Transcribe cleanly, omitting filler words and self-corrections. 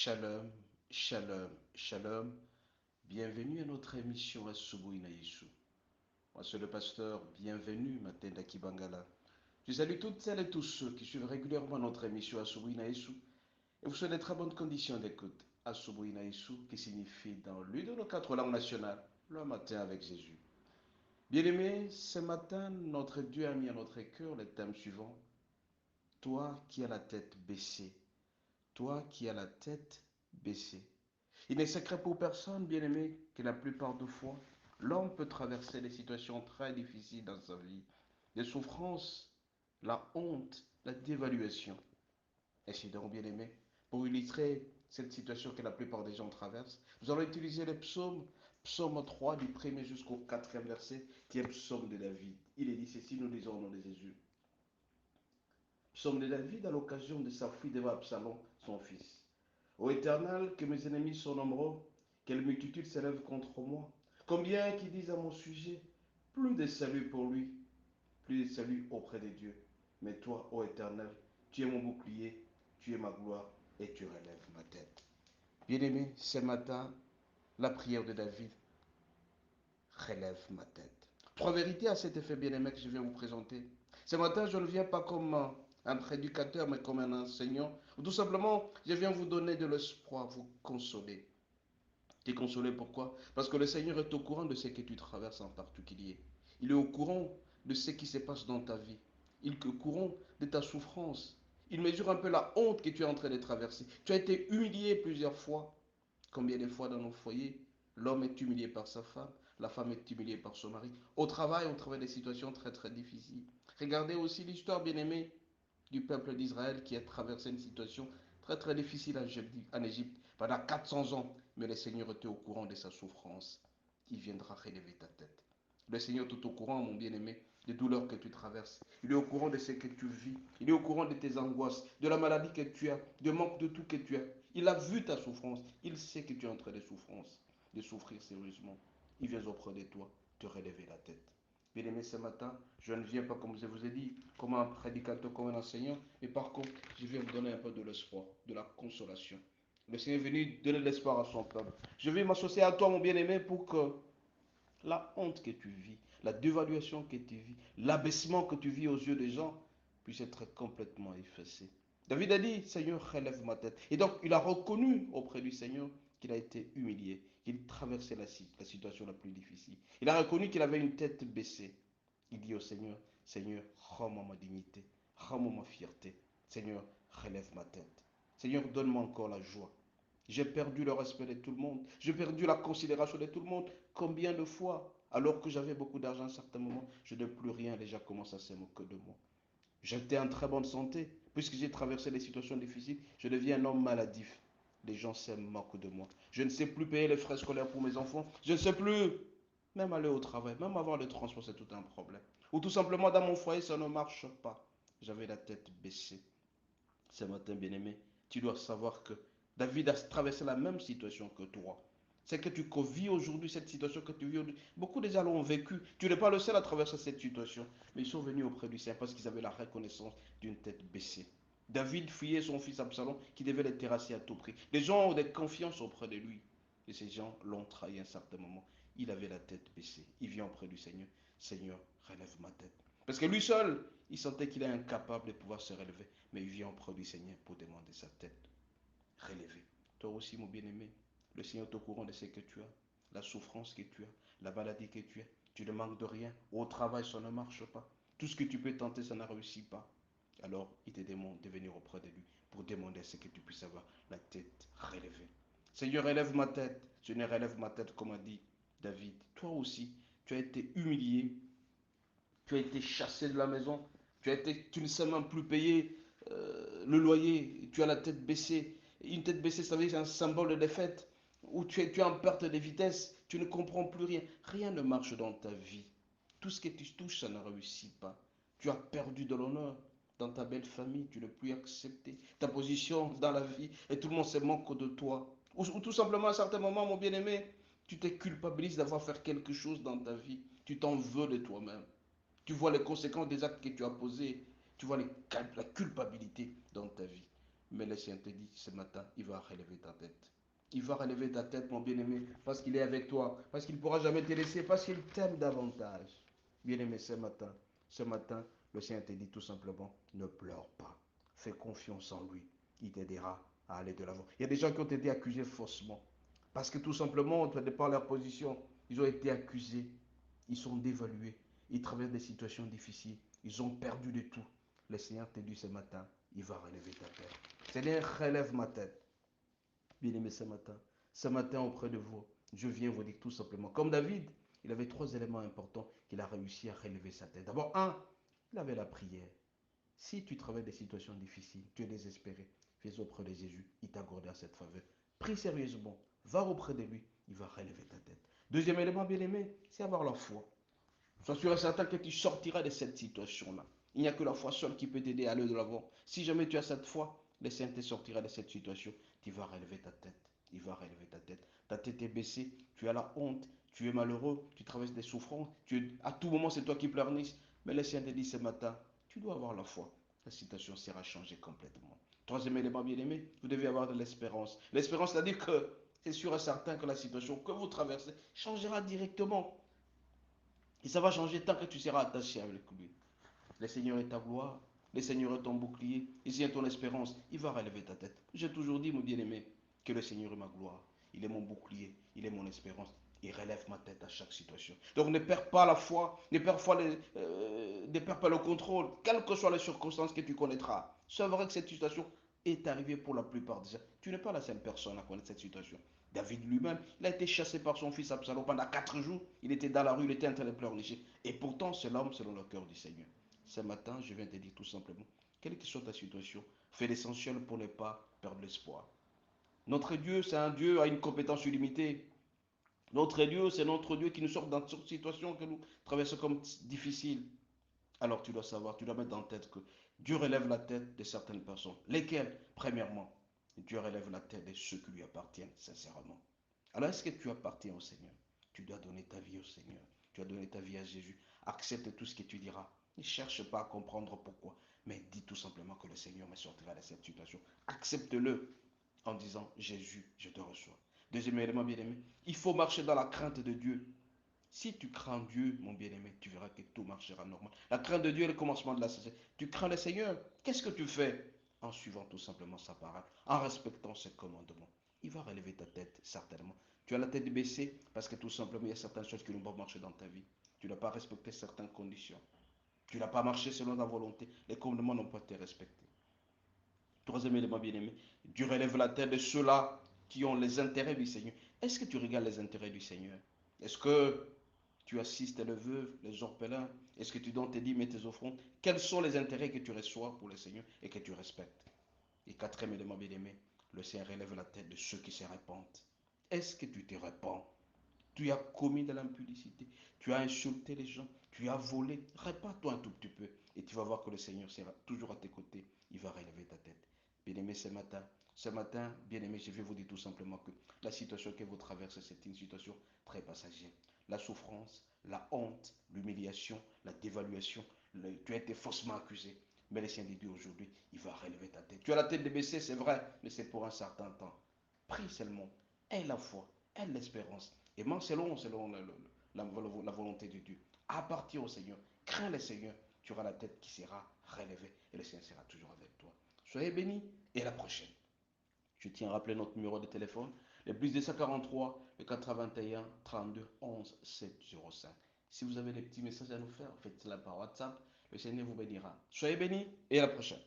Shalom, shalom, shalom. Bienvenue à notre émission Asubuhi na Yesu. Moi, c'est le pasteur. Bienvenue, Matenda Kibangala. Je salue toutes celles et tous ceux qui suivent régulièrement notre émission Asubuhi na Yesu et vous souhaite de très bonnes conditions d'écoute. Asubuhi na Yesu, qui signifie dans l'une de nos quatre langues nationales, le matin avec Jésus. Bien-aimés, ce matin, notre Dieu a mis à notre cœur le thème suivant. Toi qui as la tête baissée. Toi qui as la tête baissée. Il n'est secret pour personne, bien-aimé, que la plupart des fois, l'homme peut traverser des situations très difficiles dans sa vie, des souffrances, la honte, la dévaluation. Ainsi donc, bien-aimé, pour illustrer cette situation que la plupart des gens traversent, nous allons utiliser le psaume, psaume 3 du premier jusqu'au quatrième verset, qui est le psaume de David. Il est dit ceci, nous lisons au nom de Jésus. Psaume de David à l'occasion de sa fuite devant Absalom, son fils. Ô Éternel, que mes ennemis sont nombreux, quelle multitude s'élève contre moi. Combien qui disent à mon sujet, plus de salut pour lui, plus de salut auprès de Dieu. Mais toi, ô Éternel, tu es mon bouclier, tu es ma gloire et tu relèves ma tête. Bien-aimé, ce matin, la prière de David relève ma tête. Trois vérités à cet effet, bien-aimé, que je viens vous présenter. Ce matin, je ne viens pas comme un prédicateur, mais comme un enseignant. Ou tout simplement, je viens vous donner de l'espoir, vous consoler. T'es consolé pourquoi? Parce que le Seigneur est au courant de ce que tu traverses en particulier. Il est au courant de ce qui se passe dans ta vie. Il est au courant de ta souffrance. Il mesure un peu la honte que tu es en train de traverser. Tu as été humilié plusieurs fois. Combien de fois dans nos foyers, l'homme est humilié par sa femme, la femme est humiliée par son mari. Au travail, on travaille des situations très très difficiles. Regardez aussi l'histoire, bien aimée, du peuple d'Israël qui a traversé une situation très très difficile en Égypte pendant 400 ans. Mais le Seigneur était au courant de sa souffrance. Il viendra relever ta tête. Le Seigneur est tout au courant, mon bien-aimé, des douleurs que tu traverses. Il est au courant de ce que tu vis. Il est au courant de tes angoisses, de la maladie que tu as, du manque de tout que tu as. Il a vu ta souffrance. Il sait que tu es en train de souffrance, de souffrir sérieusement. Il vient auprès de toi te relever la tête. Bien-aimé, ce matin, je ne viens pas, comme je vous ai dit, comme un prédicateur, comme un enseignant, mais par contre, je viens vous donner un peu de l'espoir, de la consolation. Le Seigneur est venu donner de l'espoir à son peuple. Je vais m'associer à toi, mon bien-aimé, pour que la honte que tu vis, la dévaluation que tu vis, l'abaissement que tu vis aux yeux des gens puisse être complètement effacé. David a dit, Seigneur, relève ma tête. Et donc, il a reconnu auprès du Seigneur qu'il a été humilié, qu'il traversait la situation la plus difficile. Il a reconnu qu'il avait une tête baissée. Il dit au Seigneur, Seigneur, rends-moi ma dignité, rends-moi ma fierté. Seigneur, relève ma tête. Seigneur, donne-moi encore la joie. J'ai perdu le respect de tout le monde. J'ai perdu la considération de tout le monde. Combien de fois, alors que j'avais beaucoup d'argent à un certain moment, je n'ai plus rien, les gens commencent à se moquer de moi. J'étais en très bonne santé. Puisque j'ai traversé des situations difficiles, je deviens un homme maladif. Les gens se moquent de moi. Je ne sais plus payer les frais scolaires pour mes enfants. Je ne sais plus même aller au travail, même avoir le transport, c'est tout un problème. Ou tout simplement dans mon foyer, ça ne marche pas. J'avais la tête baissée. Ce matin, bien-aimé, tu dois savoir que David a traversé la même situation que toi. C'est que tu vis aujourd'hui, cette situation que tu vis aujourd'hui. Beaucoup déjà l'ont vécu. Tu n'es pas le seul à traverser cette situation. Mais ils sont venus auprès du Seigneur parce qu'ils avaient la reconnaissance d'une tête baissée. David fuyait son fils Absalom qui devait les terrasser à tout prix. Les gens ont des confiances auprès de lui. Et ces gens l'ont trahi à un certain moment. Il avait la tête baissée. Il vient auprès du Seigneur. Seigneur, relève ma tête. Parce que lui seul, il sentait qu'il est incapable de pouvoir se relever. Mais il vient auprès du Seigneur pour demander sa tête relevée. Toi aussi, mon bien-aimé, le Seigneur est au courant de ce que tu as, la souffrance que tu as, la maladie que tu as. Tu ne manques de rien. Au travail, ça ne marche pas. Tout ce que tu peux tenter, ça ne réussit pas. Alors, il te demande de venir auprès de lui pour demander à ce que tu puisses avoir la tête relevée. Seigneur, relève ma tête. Seigneur, relève ma tête, comme a dit David. Toi aussi, tu as été humilié, tu as été chassé de la maison, tu ne sais même plus payer le loyer, tu as la tête baissée. Une tête baissée, ça veut dire c'est un symbole de défaite, où tu es en perte de vitesse, tu ne comprends plus rien. Rien ne marche dans ta vie. Tout ce que tu touches, ça ne réussit pas. Tu as perdu de l'honneur dans ta belle famille, tu ne peux plus accepter ta position dans la vie et tout le monde se moque de toi. Ou tout simplement à un certain moment, mon bien-aimé, tu te culpabilises d'avoir fait quelque chose dans ta vie. Tu t'en veux de toi-même. Tu vois les conséquences des actes que tu as posés. Tu vois la culpabilité dans ta vie. Mais le Seigneur te dit ce matin, il va relever ta tête. Il va relever ta tête, mon bien-aimé, parce qu'il est avec toi, parce qu'il ne pourra jamais te laisser, parce qu'il t'aime davantage. Bien-aimé, ce matin, le Seigneur te dit tout simplement, ne pleure pas. Fais confiance en lui. Il t'aidera à aller de l'avant. Il y a des gens qui ont été accusés faussement. Parce que tout simplement, de par leur position, ils ont été accusés. Ils sont dévalués. Ils traversent des situations difficiles. Ils ont perdu de tout. Le Seigneur te dit ce matin, il va relever ta tête. Seigneur, relève ma tête. Bien-aimé, ce matin auprès de vous, je viens vous dire tout simplement, comme David, il avait trois éléments importants qu'il a réussi à relever sa tête. D'abord, un, il avait la prière. Si tu traverses des situations difficiles, tu es désespéré, viens auprès de Jésus, il t'accordera cette faveur. Prie sérieusement, va auprès de lui, il va relever ta tête. Deuxième élément, bien-aimé, c'est avoir la foi. Sois sûr et certain que tu sortiras de cette situation-là. Il n'y a que la foi seule qui peut t'aider à aller de l'avant. Si jamais tu as cette foi, le Seigneur te sortira de cette situation. Tu vas relever ta tête. Il va relever ta tête. Ta tête est baissée. Tu as la honte. Tu es malheureux. Tu traverses des souffrances. À tout moment, c'est toi qui pleurniches. Mais le Seigneur te dit ce matin, tu dois avoir la foi. La situation sera changée complètement. Troisième élément bien aimé, vous devez avoir de l'espérance. L'espérance, c'est-à-dire que c'est sûr et certain que la situation que vous traversez changera directement. Et ça va changer tant que tu seras attaché avec lui. Le Seigneur est ta gloire. Le Seigneur est ton bouclier. Le Seigneur est ton espérance. Il va relever ta tête. J'ai toujours dit, mon bien-aimé, que le Seigneur est ma gloire. Il est mon bouclier. Il est mon espérance. Il relève ma tête à chaque situation. Donc ne perds pas la foi. Ne perds pas le contrôle. Quelles que soient les circonstances que tu connaîtras. C'est vrai que cette situation est arrivée pour la plupart des gens. Tu n'es pas la seule personne à connaître cette situation. David lui-même, il a été chassé par son fils Absalom pendant 4 jours. Il était dans la rue, il était en train de pleurnicher. Et pourtant, c'est l'homme selon le cœur du Seigneur. Ce matin, je viens te dire tout simplement, quelle que soit ta situation, fais l'essentiel pour ne pas perdre l'espoir. Notre Dieu, c'est un Dieu à une compétence illimitée. Notre Dieu, c'est notre Dieu qui nous sort dans toute situation que nous traversons comme difficile. Alors tu dois savoir, tu dois mettre en tête que Dieu relève la tête de certaines personnes. Lesquelles? Premièrement, Dieu relève la tête de ceux qui lui appartiennent sincèrement. Alors est-ce que tu appartiens au Seigneur? Tu dois donner ta vie au Seigneur. Tu dois donner ta vie à Jésus. Accepte tout ce que tu diras. Ne cherche pas à comprendre pourquoi, mais dis tout simplement que le Seigneur me sortira de cette situation. Accepte-le en disant, Jésus, je te reçois. Deuxième élément, bien-aimé, il faut marcher dans la crainte de Dieu. Si tu crains Dieu, mon bien-aimé, tu verras que tout marchera normal. La crainte de Dieu est le commencement de la sagesse. Tu crains le Seigneur. Qu'est-ce que tu fais? En suivant tout simplement sa parole, en respectant ses commandements. Il va relever ta tête, certainement. Tu as la tête baissée parce que tout simplement, il y a certaines choses qui n'ont pas marché dans ta vie. Tu n'as pas respecté certaines conditions. Tu n'as pas marché selon ta volonté. Les commandements n'ont pas été respectés. Troisième élément bien-aimé, Dieu relève la tête de ceux-là qui ont les intérêts du Seigneur. Est-ce que tu regardes les intérêts du Seigneur? Est-ce que tu assistes les veuves, les orphelins? Est-ce que tu donnes tes dîmes et tes offrandes? Quels sont les intérêts que tu reçois pour le Seigneur et que tu respectes? Et quatrième élément bien-aimé, le Seigneur relève la tête de ceux qui se répandent. Est-ce que tu te répands? Tu as commis de l'impudicité, tu as insulté les gens, tu as volé. Répands-toi un tout petit peu et tu vas voir que le Seigneur sera toujours à tes côtés. Il va relever ta tête. Bien-aimé, ce matin, bien-aimé, je vais vous dire tout simplement que la situation que vous traversez, c'est une situation très passagère. La souffrance, la honte, l'humiliation, la dévaluation, tu as été faussement accusé. Mais le Seigneur dit aujourd'hui, il va relever ta tête. Tu as la tête baissée, c'est vrai, mais c'est pour un certain temps. Prie seulement, aie la foi, aie l'espérance. Et marche selon la volonté de Dieu. Appartiens au Seigneur, crains le Seigneur, tu auras la tête qui sera relevée et le Seigneur sera toujours avec toi. Soyez bénis et à la prochaine. Je tiens à rappeler notre numéro de téléphone, le plus 243, le 81 32 11 705. Si vous avez des petits messages à nous faire, faites cela par WhatsApp. Le Seigneur vous bénira. Soyez bénis et à la prochaine.